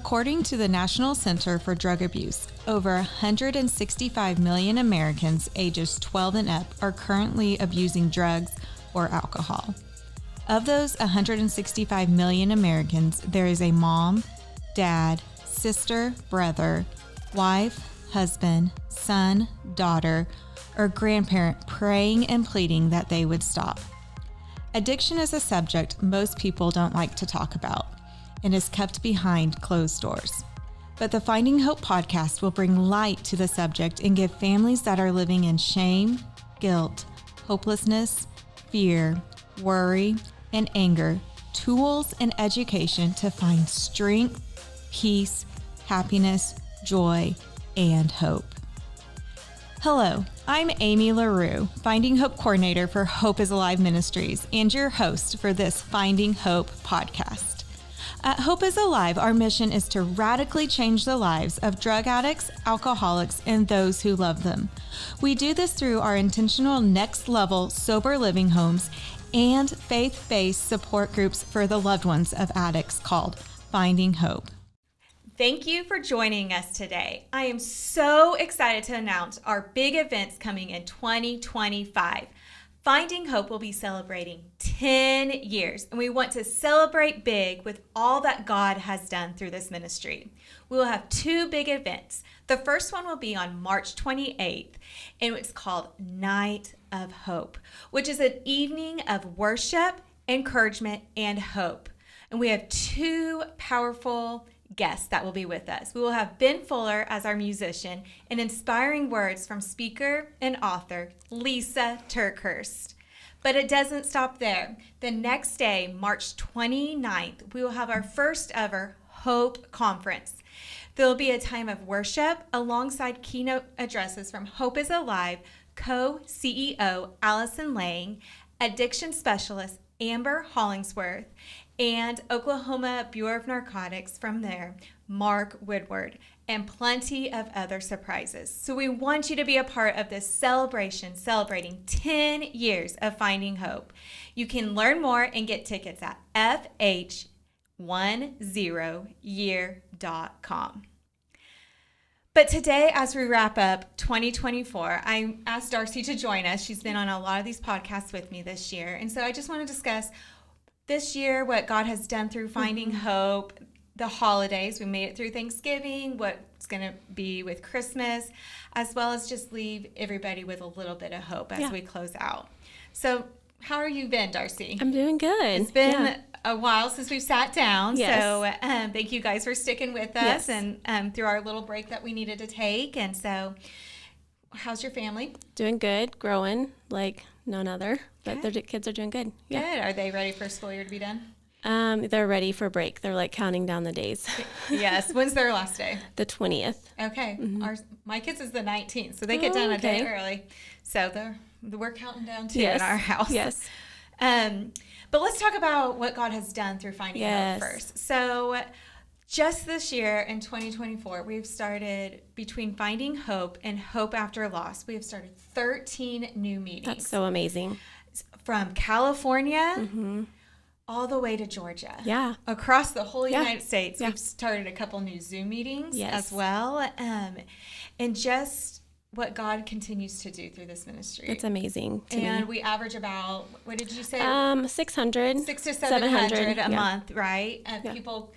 According to the National Center for Drug Abuse, over 165 million Americans ages 12 and up are currently abusing drugs or alcohol. Of those 165 million Americans, there is a mom, dad, sister, brother, wife, husband, son, daughter, or grandparent praying and pleading that they would stop. Addiction is a subject most people don't like to talk about and is kept behind closed doors. But the Finding Hope podcast will bring light to the subject and give families that are living in shame, guilt, hopelessness, fear, worry, and anger tools and education to find strength, peace, happiness, joy, and hope. Hello, I'm Amy LaRue, Finding Hope Coordinator for Hope is Alive Ministries and your host for this Finding Hope podcast. At Hope is Alive, our mission is to radically change the lives of drug addicts, alcoholics, and those who love them. We do this through our intentional next level sober living homes and faith-based support groups for the loved ones of addicts called Finding Hope. Thank you for joining us today. I am so excited to announce our big events coming in 2025. Finding Hope will be celebrating 10 years, and we want to celebrate big with all that God has done through this ministry. We will have two big events. The first one will be on March 28th, and it's called Night of Hope, which is an evening of worship, encouragement, and hope. And we have two powerful guests that will be with us. We will have Ben Fuller as our musician and inspiring words from speaker and author Lysa TerKeurst. But it doesn't stop there. The next day, March 29th, we will have our first ever Hope Conference. There will be a time of worship alongside keynote addresses from Hope is Alive co-CEO Alison Lange, addiction specialist Amber Hollingsworth, and Oklahoma Bureau of Narcotics from there, Mark Woodward, and plenty of other surprises. So we want you to be a part of this celebration, celebrating 10 years of Finding Hope. You can learn more and get tickets at fh10year.com. But today, as we wrap up 2024, I asked Darcy to join us. She's been on a lot of these podcasts with me this year. And so I just want to discuss this year, what God has done through Finding Hope, the holidays. We made it through Thanksgiving, what's going to be with Christmas, as well as just leave everybody with a little bit of hope as we close out. So how are you been, Darcy? I'm doing good. It's been a while since we've sat down. Yes. So thank you guys for sticking with us and through our little break that we needed to take. And so how's your family? Doing good, growing like none other, but their kids are doing good. Yeah. Good. Are they ready for school year to be done? They're ready for break. They're like counting down the days. Yes. When's their last day? The 20th. Okay. My kids is the 19th, so they get done a day early. So we're counting down too in our house. Yes. But let's talk about what God has done through Finding Hope first. So just this year in 2024, we've started between Finding Hope and Hope After Loss. We have started 13 new meetings. That's so amazing. From California all the way to Georgia. Yeah. Across the whole United States. We've started a couple new Zoom meetings as well. And just what God continues to do through this ministry. It's amazing to and me. we average about, what did you say? 600. 600 to 700 a month, right? People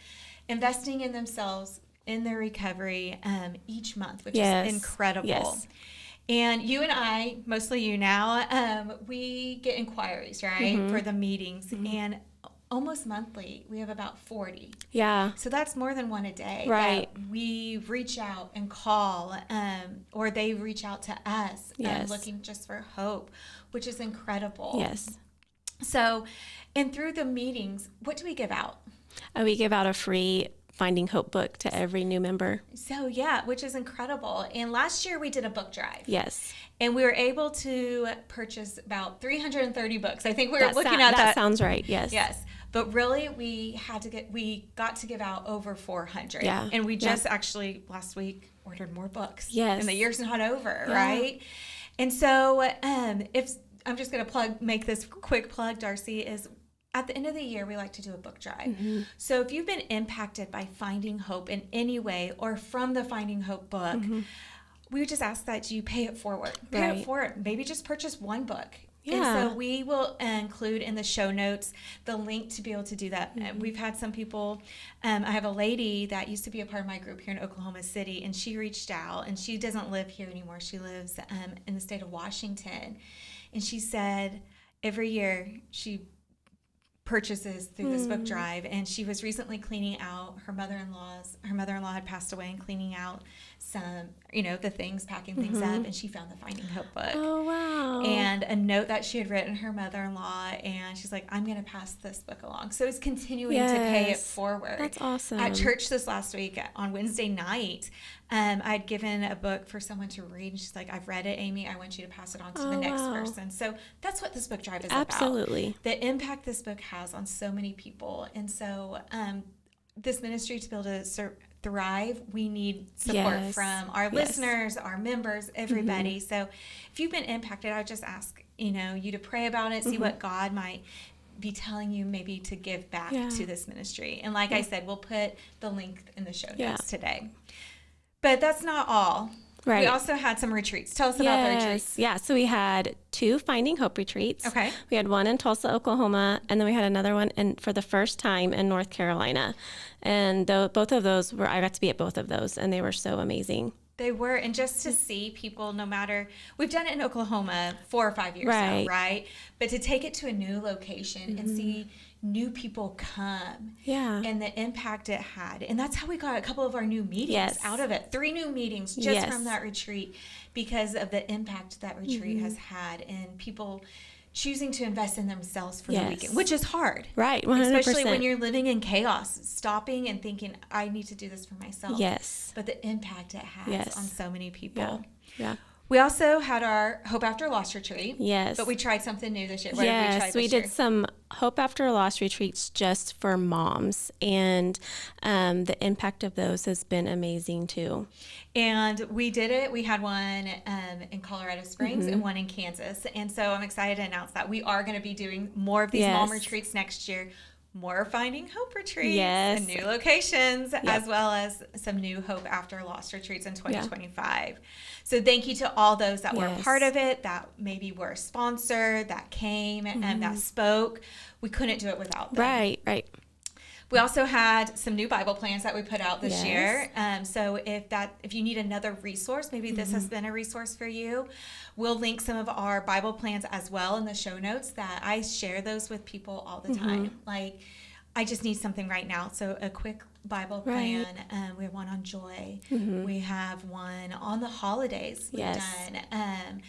investing in themselves, in their recovery each month, which is incredible. Yes. And you and I, mostly you now, we get inquiries, right, for the meetings. And almost monthly, we have about 40. Yeah. So that's more than one a day. Right. That we reach out and call, or they reach out to us looking just for hope, which is incredible. Yes. So, and through the meetings, what do we give out? We give out a free Finding Hope book to every new member. So, which is incredible. And last year we did a book drive. Yes. And we were able to purchase about 330 books. I think we were looking at that. That sounds right, yes. Yes. But really, we got to give out over 400. Yeah. And we just actually last week ordered more books. Yes. And the year's not over, right? And so, if I'm just going to make this quick plug, Darcy, is at the end of the year, we like to do a book drive. So if you've been impacted by Finding Hope in any way or from the Finding Hope book, we would just ask that you pay it forward. Pay it forward. Maybe just purchase one book. And so we will include in the show notes the link to be able to do that. We've had some people, I have a lady that used to be a part of my group here in Oklahoma City, and she reached out, and she doesn't live here anymore. She lives in the state of Washington. And she said every year she purchases through this book drive, and she was recently cleaning out her mother-in-law had passed away, and cleaning out some, the things, packing things up, and she found the Finding Hope book. Oh, wow. And a note that she had written her mother-in-law, and she's like, I'm going to pass this book along. So it's continuing to pay it forward. That's awesome. At church this last week on Wednesday night, I'd given a book for someone to read, and she's like, I've read it, Amy. I want you to pass it on to the next person. So that's what this book drive is about. The impact this book has on so many people. And so this ministry, to be able to thrive, we need support from our listeners, our members, everybody. So if you've been impacted, I would just ask you to pray about it, see what God might be telling you maybe to give back to this ministry. And like I said, we'll put the link in the show notes today. But that's not all. Right. We also had some retreats. Tell us about the retreats. Yeah, so we had 2 Finding Hope retreats. Okay. We had one in Tulsa, Oklahoma, and then we had another one for the first time in North Carolina. And both of those I got to be at both of those, and they were so amazing. They were, and just to see people, no matter, we've done it in Oklahoma 4 or 5 years now, right? But to take it to a new location and see new people come and the impact it had. And that's how we got a couple of our new meetings out of it. 3 new meetings just from that retreat because of the impact that retreat has had, and people choosing to invest in themselves for the weekend, which is hard. Right, 100%. Especially when you're living in chaos, stopping and thinking, I need to do this for myself. Yes. But the impact it has on so many people. Yeah. We also had our Hope After Loss retreat. Yes. But we tried something new this year. What did we try this year? Did some Hope After Loss retreats just for moms. And the impact of those has been amazing too. And we did it. We had one in Colorado Springs and one in Kansas. And so I'm excited to announce that we are going to be doing more of these mom retreats next year. More Finding Hope retreats and new locations, as well as some new Hope After Loss retreats in 2025. So thank you to all those that were a part of it, that maybe were a sponsor, that came and that spoke. We couldn't do it without them. Right. We also had some new Bible plans that we put out this year. So if you need another resource, maybe this has been a resource for you, we'll link some of our Bible plans as well in the show notes. That I share those with people all the time. Like, I just need something right now. So a quick Bible plan. We have one on joy. We have one on the holidays. We've done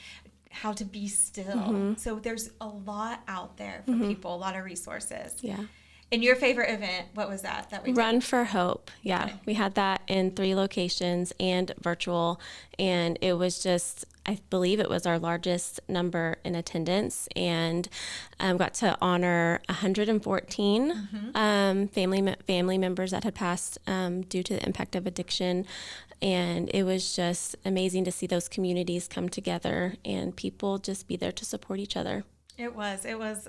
how to be still. So there's a lot out there for people, a lot of resources. Yeah. And your favorite event, what was that we did? Run for Hope. Yeah. Okay. We had that in 3 locations and virtual. And it was just, I believe it was our largest number in attendance, and got to honor 114 family members that had passed due to the impact of addiction. And it was just amazing to see those communities come together and people just be there to support each other. It was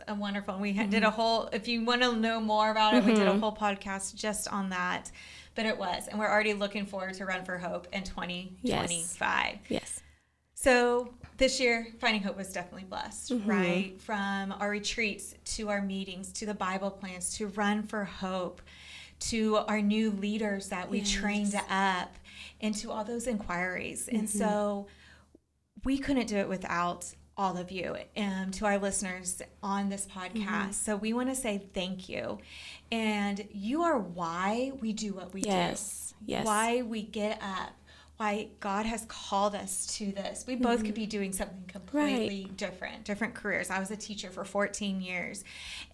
a wonderful. We did a whole, if you want to know more about it, we did a whole podcast just on that. But it was, and we're already looking forward to Run for Hope in 2025. Yes. So this year, Finding Hope was definitely blessed, right? From our retreats to our meetings, to the Bible plans, to Run for Hope, to our new leaders that we trained up, and to all those inquiries. And so we couldn't do it without all of you, and to our listeners on this podcast. So we want to say thank you. And you are why we do what we do. Yes. Why we get up. Why God has called us to this. We both could be doing something completely different careers. I was a teacher for 14 years.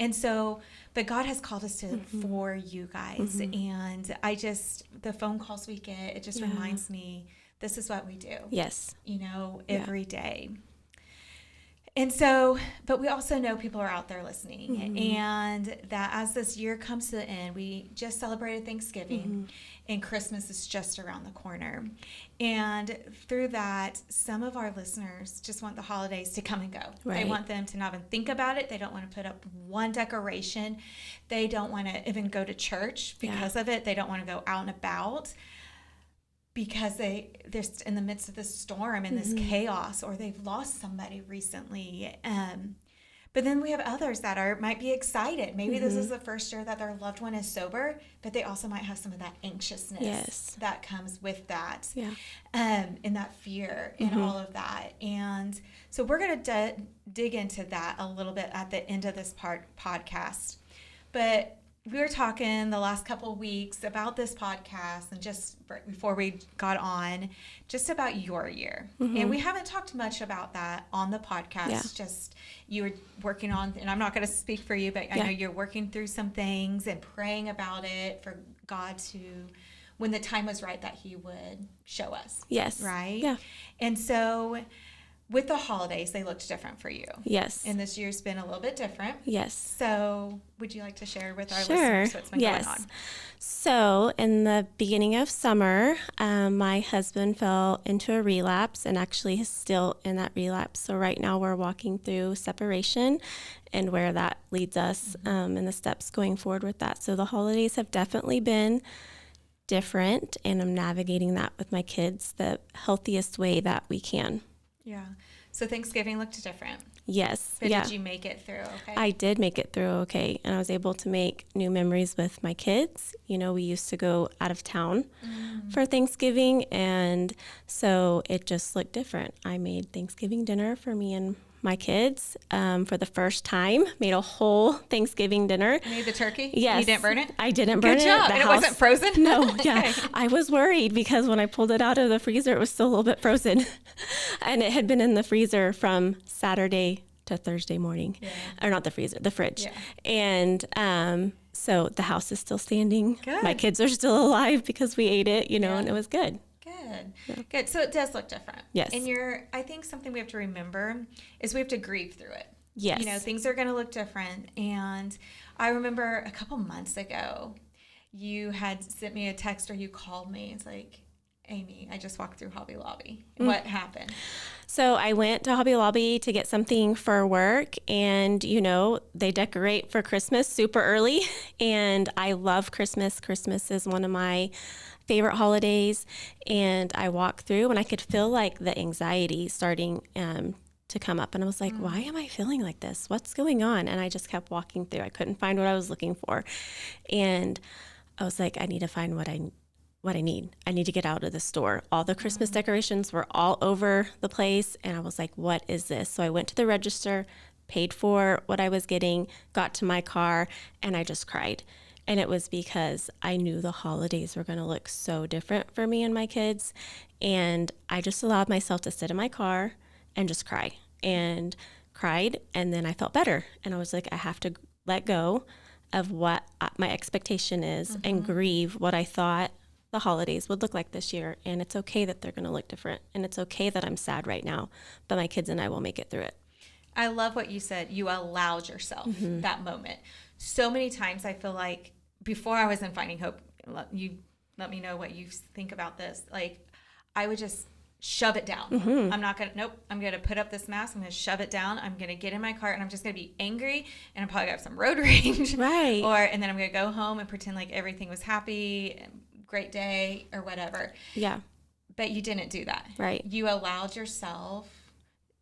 And so, but God has called us to for you guys. And the phone calls we get, it just reminds me, this is what we do. Yes. Every day. And so, but we also know people are out there listening, and that as this year comes to the end, we just celebrated Thanksgiving, and Christmas is just around the corner. And through that, some of our listeners just want the holidays to come and go. Right. They want them to not even think about it. They don't want to put up one decoration. They don't want to even go to church because of it. They don't want to go out and about, because they're in the midst of this storm and this chaos, or they've lost somebody recently. But then we have others that might be excited. Maybe this is the first year that their loved one is sober, but they also might have some of that anxiousness that comes with that, and that fear and all of that. And so we're going to dig into that a little bit at the end of this podcast. But we were talking the last couple of weeks about this podcast, and just before we got on, just about your year. And we haven't talked much about that on the podcast. Just you were working on, and I'm not going to speak for you, but I know you're working through some things and praying about it for God to, when the time was right, that he would show us. Yes. Right? Yeah. And so with the holidays, they looked different for you. Yes. And this year's been a little bit different. Yes. So would you like to share with our listeners what's been going on? So in the beginning of summer, my husband fell into a relapse, and actually is still in that relapse. So right now we're walking through separation and where that leads us, and the steps going forward with that. So the holidays have definitely been different, and I'm navigating that with my kids the healthiest way that we can. Yeah. So Thanksgiving looked different. Yes. But did you make it through okay? I did make it through okay. And I was able to make new memories with my kids. You know, we used to go out of town for Thanksgiving. And so it just looked different. I made Thanksgiving dinner for me and my kids for the first time. Made a whole Thanksgiving dinner. You made the turkey? Yes. You didn't burn it? I didn't burn it. Good job. And it wasn't frozen? No, yeah. I was worried because when I pulled it out of the freezer, it was still a little bit frozen. And it had been in the freezer from Saturday to Thursday morning. Yeah. Or not the freezer, the fridge. Yeah. And so the house is still standing. Good. My kids are still alive because we ate it, and it was good. Good. Yeah. Good. So it does look different. Yes. And I think something we have to remember is we have to grieve through it. Yes. Things are going to look different. And I remember a couple months ago, you had sent me a text, or you called me. It's like, Amy, I just walked through Hobby Lobby. What happened? So I went to Hobby Lobby to get something for work, and, they decorate for Christmas super early. And I love Christmas. Christmas is one of my favorite holidays. And I walked through, and I could feel like the anxiety starting to come up. And I was like, why am I feeling like this? What's going on? And I just kept walking through. I couldn't find what I was looking for. And I was like, I need to find what I need. I need to get out of the store. All the Christmas decorations were all over the place. And I was like, what is this? So I went to the register, paid for what I was getting, got to my car, and I just cried. And it was because I knew the holidays were going to look so different for me and my kids. And I just allowed myself to sit in my car and just cry, and cried. And then I felt better. And I was like, I have to let go of what my expectation is and grieve what I thought the holidays would look like this year. And it's okay that they're going to look different. And it's okay that I'm sad right now, but my kids and I will make it through it. I love what you said. You allowed yourself that moment. So many times I feel like before I was in Finding Hope, you let me know what you think about this. Like, I would just shove it down. I'm going to put up this mask. I'm going to shove it down. I'm going to get in my car, and I'm just going to be angry, and I'm probably going to have some road rage. Right. And then I'm going to go home and pretend like everything was happy, great day, or whatever. Yeah. But you didn't do that. Right. You allowed yourself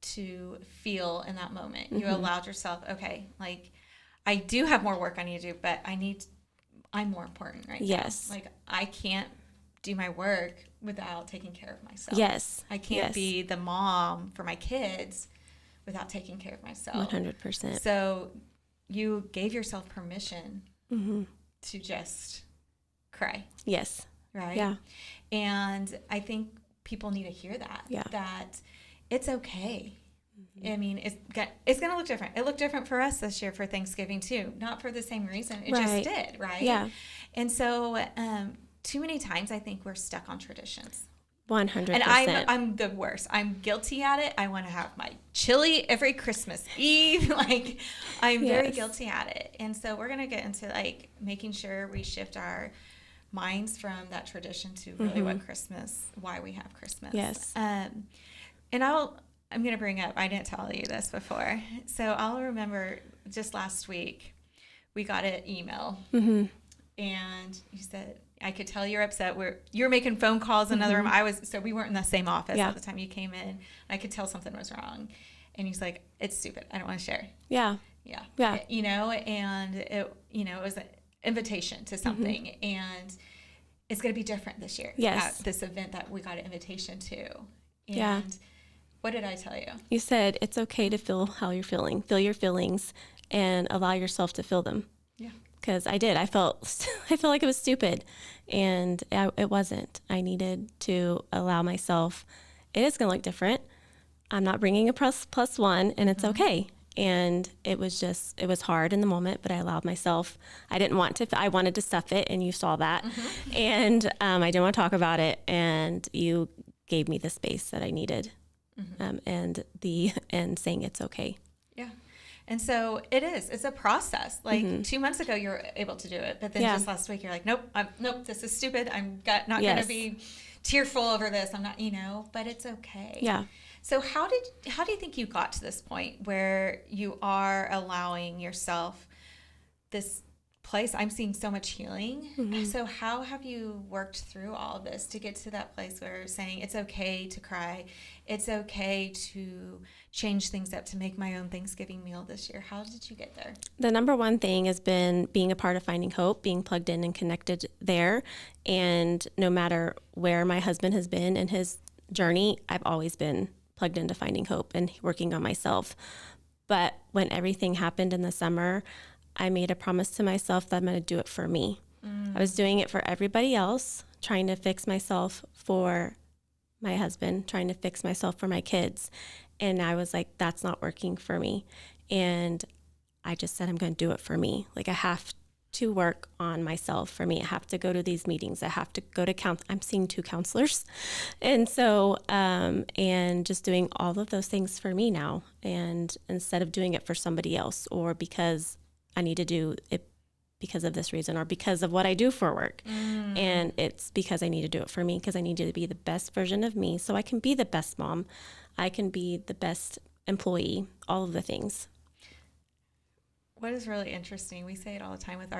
to feel in that moment. You allowed yourself, okay, like, I do have more work I need to do, but I'm more important right now. Yes. Like, I can't do my work without taking care of myself. Yes. I can't be the mom for my kids without taking care of myself. 100%. So you gave yourself permission to just cry. Yes. Right? Yeah. And I think people need to hear that. Yeah. That it's okay. I mean, it's going to look different. It looked different for us this year for Thanksgiving too. Not for the same reason. It just did, right? Yeah. And so too many times I think we're stuck on traditions. 100%. And I'm the worst. I'm guilty at it. I want to have my chili every Christmas Eve. Like, I'm very guilty at it. And so we're going to get into like making sure we shift our minds from that tradition to really why we have Christmas. Yes. And I'm going to bring up, I didn't tell you this before. So I'll remember just last week, we got an email and you said, I could tell you're upset. You're making phone calls in another room. So we weren't in the same office at the time you came in. I could tell something was wrong. And he's like, it's stupid. I don't want to share. Yeah. You know, and it was an invitation to something and it's going to be different this year. Yes. At this event that we got an invitation to. And what did I tell you? You said it's okay to feel how you're feeling. Feel your feelings and allow yourself to feel them. Yeah. Because I did. I felt like it was stupid, and it wasn't. I needed to allow myself. It is going to look different. I'm not bringing a plus one, and it's okay. And it was hard in the moment, but I allowed myself. I didn't want to. I wanted to stuff it, and you saw that. And I didn't want to talk about it, and you gave me the space that I needed, and saying it's okay. Yeah. And so it's a process. Like 2 months ago, you were able to do it. But then just last week, you're like, nope, this is stupid. I'm not going to be tearful over this. I'm not, but it's okay. Yeah. So how do you think you got to this point where you are allowing yourself this place? I'm seeing so much healing. So how have you worked through all of this to get to that place where you're saying it's okay to cry, it's okay to change things up, to make my own Thanksgiving meal this year? How did you get there? The number one thing has been being a part of Finding Hope, being plugged in and connected there. And no matter where my husband has been in his journey, I've always been plugged into Finding Hope and working on myself. But when everything happened in the summer, I made a promise to myself that I'm going to do it for me. I was doing it for everybody else, trying to fix myself for my husband, trying to fix myself for my kids. And I was like, that's not working for me. And I just said, I'm going to do it for me. Like, I have to work on myself for me. I have to go to these meetings. I have to go to I'm seeing 2 counselors. And so, and just doing all of those things for me now. And instead of doing it for somebody else, or because I need to do it because of this reason, or because of what I do for work. And it's because I need to do it for me, because I need to be the best version of me so I can be the best mom. I can be the best employee, all of the things. What is really interesting, we say it all the time with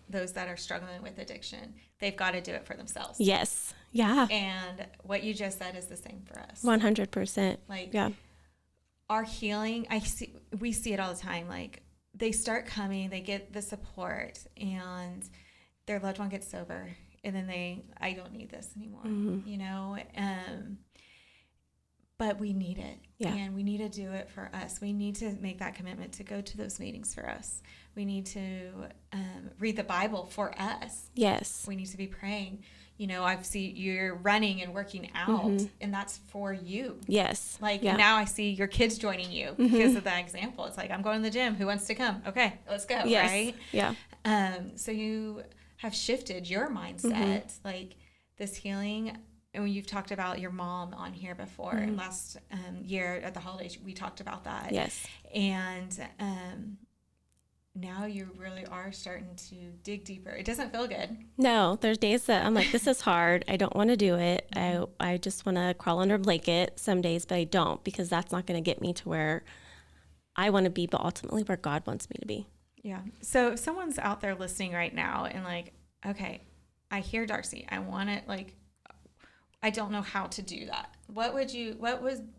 those that are struggling with addiction, they've got to do it for themselves. Yes. Yeah. And what you just said is the same for us. 100%. Like, our healing, we see it all the time. Like, they start coming, they get the support, and their loved one gets sober, and then I don't need this anymore, but we need it. Yeah. And we need to do it for us. We need to make that commitment to go to those meetings for us. We need to read the Bible for us. Yes. We need to be praying. I see you're running and working out, and that's for you. Yes. Now I see your kids joining you because of that example. It's like, I'm going to the gym. Who wants to come? Okay, let's go. Yes. Right? Yeah. So you have shifted your mindset, like this healing. And you've talked about your mom on here before. And last year at the holidays, we talked about that. Yes. And now you really are starting to dig deeper. It doesn't feel good. No, there's days that I'm like, this is hard. I don't want to do it. I just want to crawl under a blanket some days, but I don't, because that's not going to get me to where I want to be, but ultimately where God wants me to be. Yeah. So if someone's out there listening right now and like, okay, I hear Darcy. I want it, like, I don't know how to do that. What would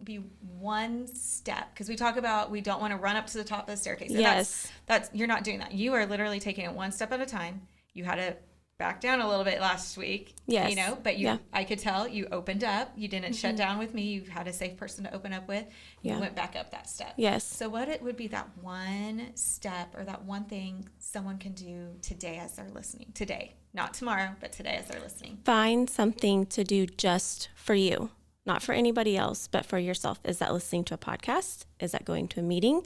be one step? Because we talk about we don't want to run up to the top of the staircase. And yes. That's you're not doing that. You are literally taking it one step at a time. You had to back down a little bit last week. Yes. But I could tell you opened up. You didn't shut down with me. You had a safe person to open up with. You went back up that step. Yes. So what it would be that one step or that one thing someone can do today as they're listening? Today. Not tomorrow, but today as they're listening. Find something to do just for you. not for anybody else, but for yourself. Is that listening to a podcast? Is that going to a meeting?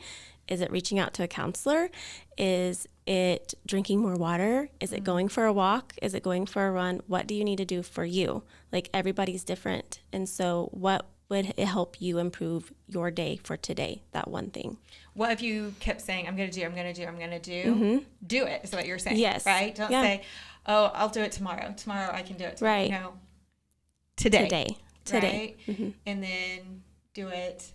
Is it reaching out to a counselor? Is it drinking more water? Is it going for a walk? Is it going for a run? What do you need to do for you? Like, everybody's different. And so what would it help you improve your day for today? That one thing. What if you kept saying, I'm going to do, I'm going to do, I'm going to do? Do it is what you're saying. Yes. Right? Don't say, oh, I'll do it tomorrow. Tomorrow I can do it. Right. No. Today. Today. Right? And then do it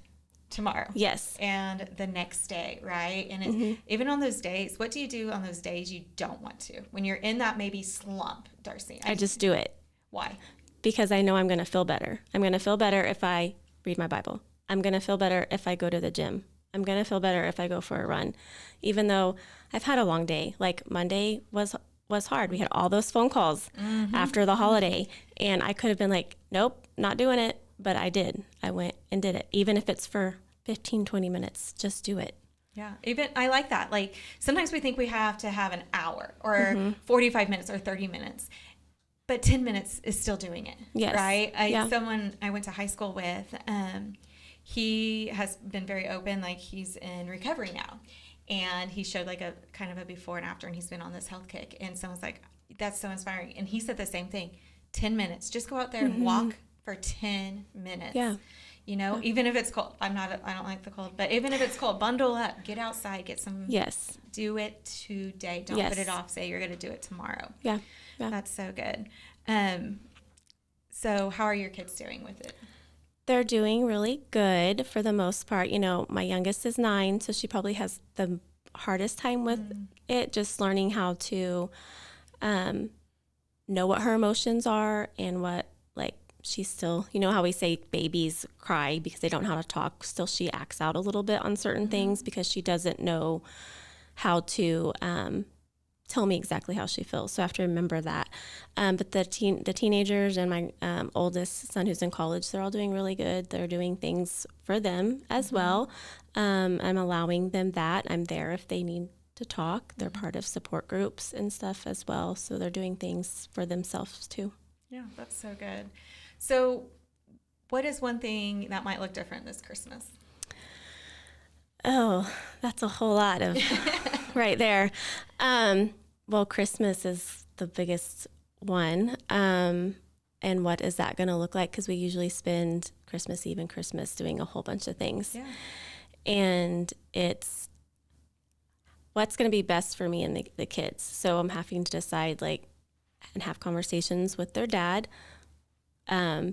tomorrow. Yes. And the next day, right? And it, even on those days, what do you do on those days you don't want to? When you're in that maybe slump, Darcy. I just do it. Why? Because I know I'm going to feel better. I'm going to feel better if I read my Bible. I'm going to feel better if I go to the gym. I'm going to feel better if I go for a run. Even though I've had a long day. Like, Monday was hard. We had all those phone calls after the holiday, and I could have been like, nope, not doing it. But I did. I went and did it. Even if it's for 15, 20 minutes, just do it. Yeah. Even I like that. Like, sometimes we think we have to have an hour or 45 minutes or 30 minutes. But 10 minutes is still doing it. Yes. Right? Someone I went to high school with, he has been very open. Like, he's in recovery now. And he showed like a kind of a before and after, and he's been on this health kick. And someone's like, that's so inspiring. And he said the same thing. 10 minutes. Just go out there and walk for 10 minutes. Yeah. You know, even if it's cold. I don't like the cold, but even if it's cold, bundle up, get outside, get some. Yes. Do it today. Don't put it off. Say you're going to do it tomorrow. Yeah. That's so good. So how are your kids doing with it? They're doing really good for the most part. You know, my youngest is 9, so she probably has the hardest time with it, just learning how to know what her emotions are and what, like, she's still, you know how we say babies cry because they don't know how to talk. Still, she acts out a little bit on certain things because she doesn't know how to tell me exactly how she feels. So I have to remember that. But the teenagers and my oldest son who's in college, they're all doing really good. They're doing things for them as well. I'm allowing them that. I'm there if they need to talk. They're part of support groups and stuff as well. So they're doing things for themselves too. Yeah, that's so good. So what is one thing that might look different this Christmas? Oh, that's a whole lot of right there. Well, Christmas is the biggest one. And what is that going to look like? Because we usually spend Christmas Eve and Christmas doing a whole bunch of things. Yeah. And it's what's going to be best for me and the kids. So I'm having to decide, like, and have conversations with their dad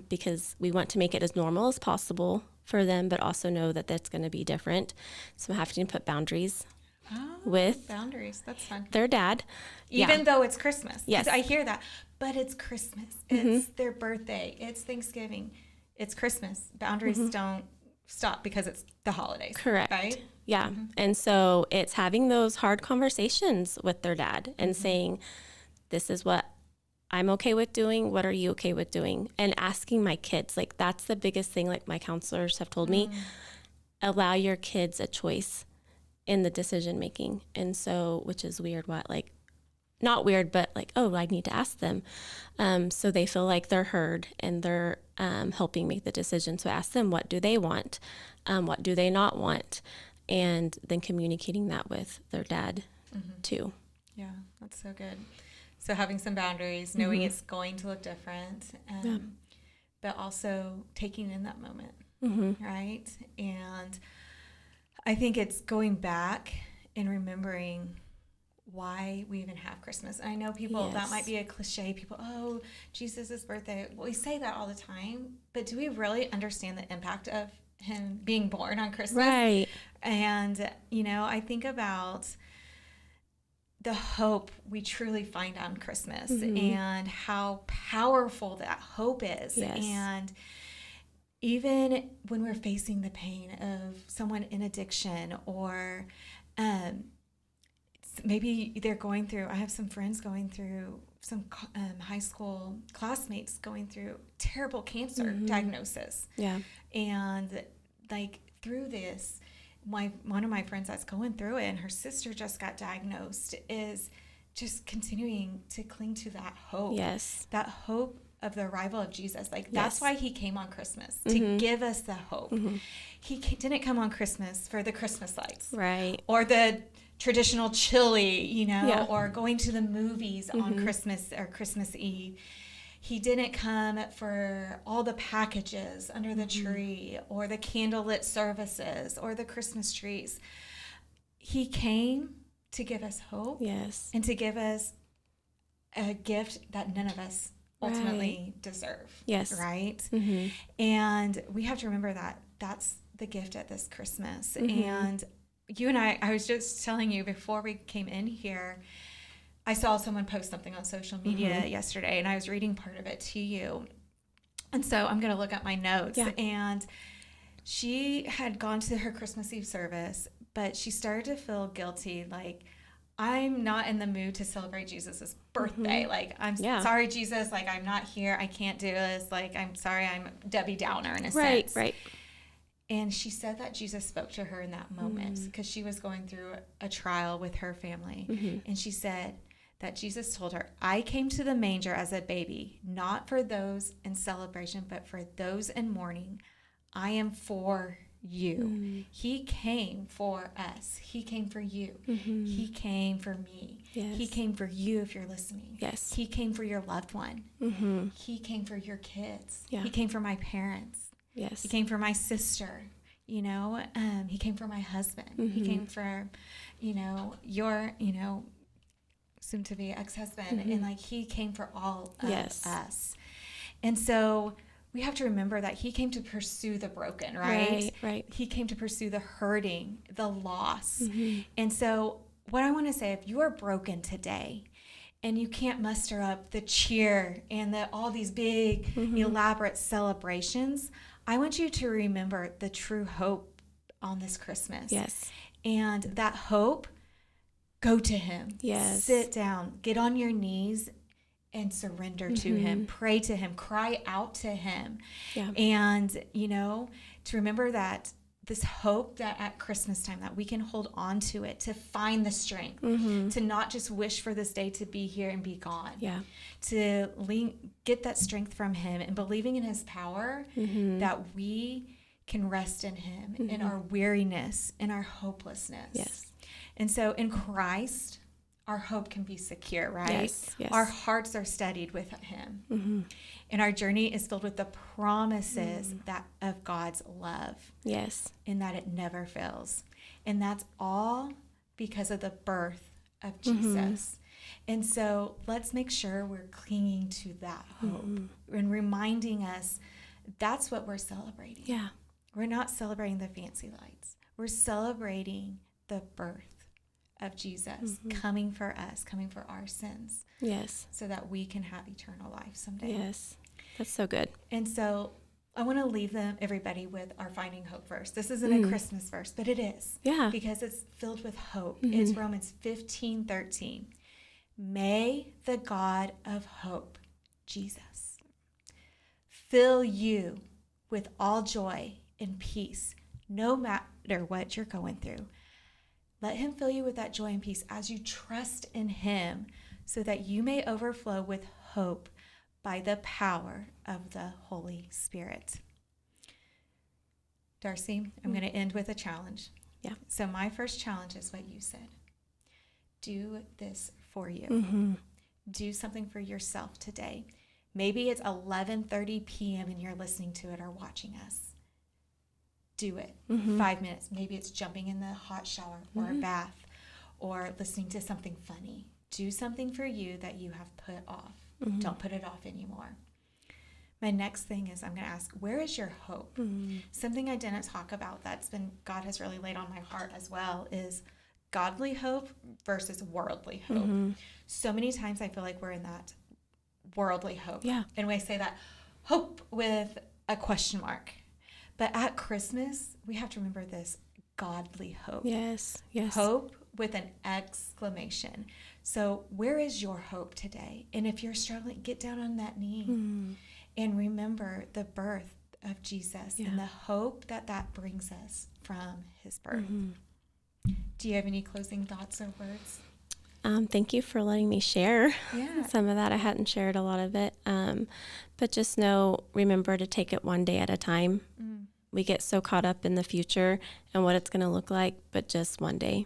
because we want to make it as normal as possible for them, but also know that that's going to be different. So I'm having to put boundaries with boundaries. That's fun. Their dad. Even though it's Christmas. Yes. I hear that. But it's Christmas. It's their birthday. It's Thanksgiving. It's Christmas. Boundaries don't stop because it's the holidays. Correct. Right? Yeah. And so it's having those hard conversations with their dad and saying, this is what I'm okay with doing. What are you okay with doing? And asking my kids, like, that's the biggest thing. Like, my counselors have told me, allow your kids a choice in the decision making. And so, which is weird, not weird, but like, oh, I need to ask them. So they feel like they're heard and they're helping make the decision. So ask them, what do they want? What do they not want? And then communicating that with their dad too. Yeah, that's so good. So having some boundaries, knowing it's going to look different, but also taking in that moment, right? And I think it's going back and remembering why we even have Christmas. And I know people, that might be a cliche. People, oh, Jesus' birthday. Well, we say that all the time, but do we really understand the impact of him being born on Christmas? Right. And, you know, I think about the hope we truly find on Christmas and how powerful that hope is. Yes. And even when we're facing the pain of someone in addiction or maybe they're going through, I have some friends going through, some high school classmates going through terrible cancer diagnosis. Yeah. And like through this, one of my friends that's going through it and her sister just got diagnosed is just continuing to cling to that hope. Yes. That hope of the arrival of Jesus. Like, that's Yes. why he came on Christmas, to give us the hope. He didn't come on Christmas for the Christmas lights. Right. Or the traditional chili, Yeah. or going to the movies on Christmas or Christmas Eve. He didn't come for all the packages under the tree, or the candlelit services, or the Christmas trees. He came to give us hope. Yes. And to give us a gift that none of us ultimately deserve. Yes. Right? And we have to remember that that's the gift at this Christmas. And you and I was just telling you before we came in here, I saw someone post something on social media yesterday, and I was reading part of it to you. And so I'm going to look at my notes. Yeah. And she had gone to her Christmas Eve service, but she started to feel guilty, like, I'm not in the mood to celebrate Jesus' birthday. Like, I'm sorry, Jesus. Like, I'm not here. I can't do this. Like, I'm sorry. I'm Debbie Downer in a sense. Right. And she said that Jesus spoke to her in that moment because she was going through a trial with her family. And she said that Jesus told her, I came to the manger as a baby, not for those in celebration, but for those in mourning. I am for you. He came for us. He came for you. He came for me. Yes. He came for you if you're listening. Yes. He came for your loved one. He came for your kids. Yeah. He came for my parents. Yes. He came for my sister. He came for my husband. He came for, your, soon to be ex-husband. And like, he came for all of us. And so we have to remember that he came to pursue the broken, right? Right. He came to pursue the hurting, the loss. And so what I want to say, if you are broken today and you can't muster up the cheer and all these big, elaborate celebrations, I want you to remember the true hope on this Christmas. Yes. And that hope, go to him. Yes. Sit down, get on your knees and surrender to him, pray to him, cry out to him. Yeah. And, to remember that this hope that at Christmas time that we can hold on to it, to find the strength, to not just wish for this day to be here and be gone. Yeah. To get that strength from him and believing in his power that we can rest in him, in our weariness, in our hopelessness. Yes. And so in Christ, our hope can be secure, right? Yes. Our hearts are steadied with him. And our journey is filled with the promises that of God's love. Yes. And that it never fails. And that's all because of the birth of Jesus. And so let's make sure we're clinging to that hope and reminding us that's what we're celebrating. Yeah. We're not celebrating the fancy lights. We're celebrating the birth of Jesus coming for us, coming for our sins. Yes. So that we can have eternal life someday. Yes. That's so good. And so I want to leave everybody with our Finding Hope verse. This isn't a Christmas verse, but it is. Yeah. Because it's filled with hope. It's Romans 15:13. May the God of hope, Jesus, fill you with all joy and peace, no matter what you're going through. Let him fill you with that joy and peace as you trust in him, so that you may overflow with hope by the power of the Holy Spirit. Darcy, I'm going to end with a challenge. Yeah. So my first challenge is what you said. Do this for you. Do something for yourself today. Maybe it's 11:30 p.m. and you're listening to it or watching us. Do it. 5 minutes. Maybe it's jumping in the hot shower or a bath or listening to something funny. Do something for you that you have put off. Don't put it off anymore. My next thing is I'm going to ask, where is your hope? Something I didn't talk about God has really laid on my heart as well is godly hope versus worldly hope. So many times I feel like we're in that worldly hope. Yeah. And we say that hope with a question mark. But at Christmas, we have to remember this godly hope. Yes. Yes. Hope with an exclamation. So where is your hope today? And if you're struggling, get down on that knee and remember the birth of Jesus and the hope that brings us from his birth. Do you have any closing thoughts or words? Thank you for letting me share Yeah. some of that. I hadn't shared a lot of it. But just remember to take it one day at a time. We get so caught up in the future and what it's going to look like, but just one day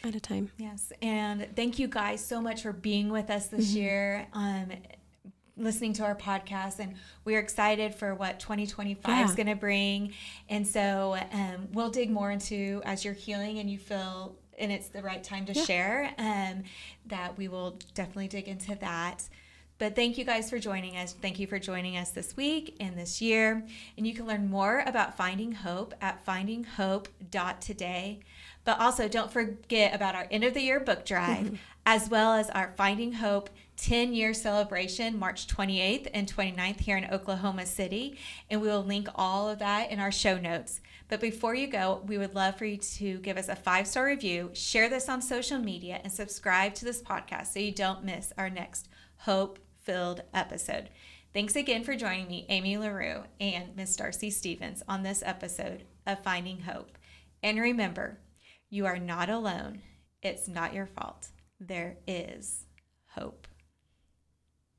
at a time. Yes. And thank you guys so much for being with us this year, listening to our podcast. And we're excited for what 2025 is going to bring. And so we'll dig more into, as you're healing and you feel, and it's the right time to share, that we will definitely dig into that. But thank you guys for joining us. Thank you for joining us this week and this year. And you can learn more about Finding Hope at findinghope.today. But also don't forget about our end of the year book drive, as well as our Finding Hope 10-year celebration, March 28th and 29th here in Oklahoma City. And we will link all of that in our show notes. But before you go, we would love for you to give us a 5-star review, share this on social media, and subscribe to this podcast so you don't miss our next hope-filled episode. Thanks again for joining me, Amy LaRue, and Miss Darcy Stevens on this episode of Finding Hope. And remember, you are not alone. It's not your fault. There is hope.